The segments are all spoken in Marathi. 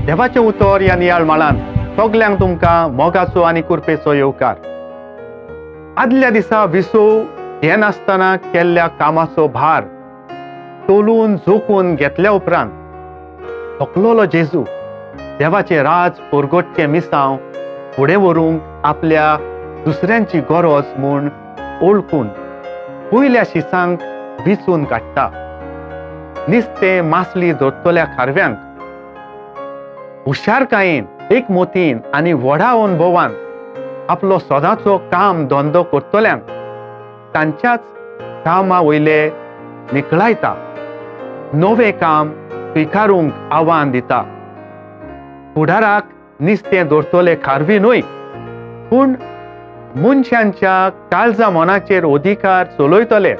देवाचें उतर ह्या नियाळ माळान सगल्यांक तुमकां मोगाचो आनी कुरपेचो येवकार. आदल्या दिसा विसो हे नासतना केल्ल्या कामाचो भार तोलून झोकून घेतल्या उपरांत थकलोलो जेजू देवाचें राज परगटचें मिसांव फुडें व्हरूंक आपल्या दुसऱ्यांची गरज म्हूण ओळखून पयल्या शिसांक विचून काडटा. निस्तें मासली धरतल्या खारव्यांक हुशारकायेन एक मोतीन आनी व्हडा अनुभवान आपलो सदांचो काम धंदो करतल्यांक तांच्याच कामा वयले निखळायता, नवें काम स्विकारूंक आव्हान दिता. फुडाराक निस्तें धरतले खारवी न्हय, पूण मनशांच्या काळजा मनाचेर अधिकार चलयतले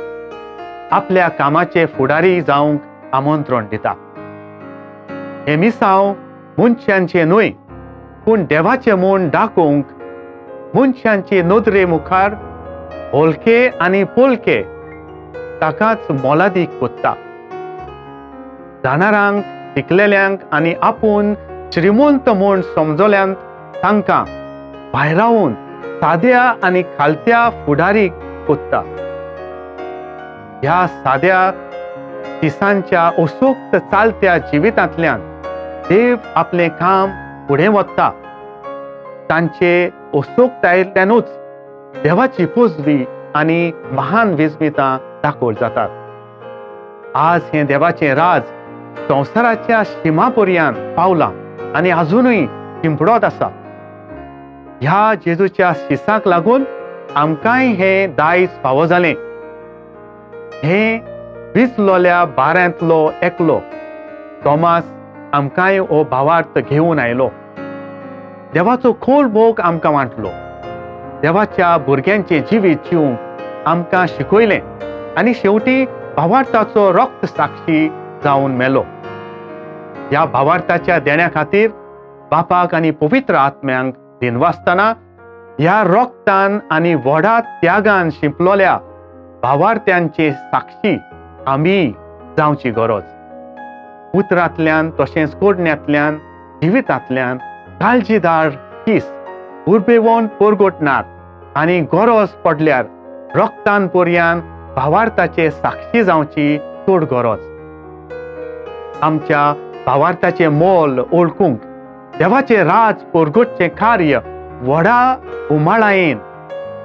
आपल्या कामाचे फुडारी जावंक आमंत्रण दिता. हे मिसांव मनशांचे न्हय, पूण देवाचें म्हूण दाखोवंक मनशांचे नदरे मुखार होलके आनी पोलके ताकाच मोलादीक कोत्ता. जाणारांक, शिकलेल्यांक आनी आपूण श्रीमंत म्हूण समजल्यांत तांकां भायरावून साद्या आनी खालत्या फुडारीक कोत्ता. ह्या साद्या दिसांच्या असोक्त चालत्या जिवितांतल्यान देव आपलें काम फुडें व्हरता. तांचे असोक्तायेंतल्यानूच देवाची पोजवी आनी महान विस्मितां दाखोवळ जातात. आज हें देवाचें राज संवसाराच्या शिमापर्यंत पावलां आनी आजुनूय शिंपडत आसा. ह्या जेजूच्या शिसांक लागून आमकांय हें दायज फावो जालें. हें विचलोल्या बाऱ्यांतलो एकलो तोमास आमकांय हो भावार्थ घेवन आयलो. देवाचो खोल मोग आमकां वांटलो. देवाच्या भुरग्यांचें जिवीत जिवंक आमकां शिकयलें आनी शेवटी भावार्थाचो रक्त साक्षी जावन मेलो. ह्या भावार्थाच्या देण्या खातीर बापाक आनी पवित्र आत्म्यांक दिनवासतना ह्या रोगतान आनी व्हडा त्यागान शिंपलोल्या भावार्थ्यांचे साक्षी आमी जावची गरज. उतरांतल्यान तशेंच कोडण्यांतल्यान जिवितांतल्यान काळजीदार शीस उर्बेवून परगटनात आनी गरज पडल्यार रोगतान पर्यंत भावार्थाचे साक्षी जावची चड गरज. आमच्या भावार्थाचें मोल ओळखूंक देवाचें राज परगटचें कार्य व्हडा उमाळायेन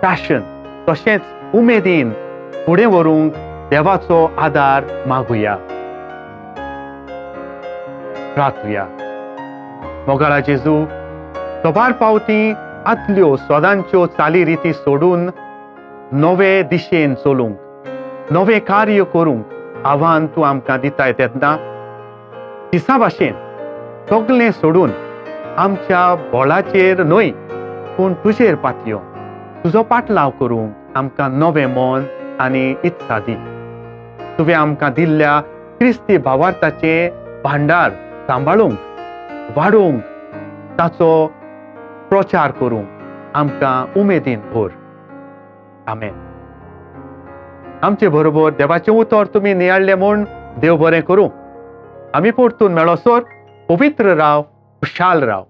ताशन तशेंच उमेदीन फुडें व्हरूंक देवाचो आदार मागुया. प्रार्थुया. मोगाळा जेजू, सोबार पावती आदल्यो सदांच्यो चाली रिती सोडून नवे दिशेन चलूंक, नवें कार्य करूंक आव्हान तूं आमकां दिताय तेन्ना दिसा भाशेन सगलें सोडून आमच्या बोळाचेर न्हय पूण तुजेर पातयो तुजो पाटलाव करूंक आमकां नवें मन आनी इत्सा दी. तुवें आमकां दिल्ल्या क्रिस्ती भावार्थाचें भांडार सांबाळूंक, वाडोवंक, ताचो प्रचार करूंक आमकां उमेदीन भर. आमेन. आमचे बरोबर देवाचें उतर तुमी नियाळ्ळें म्हूण देव बरें करूं. आमी परतून मेळोसर पवित्र राव, खुशाल राव.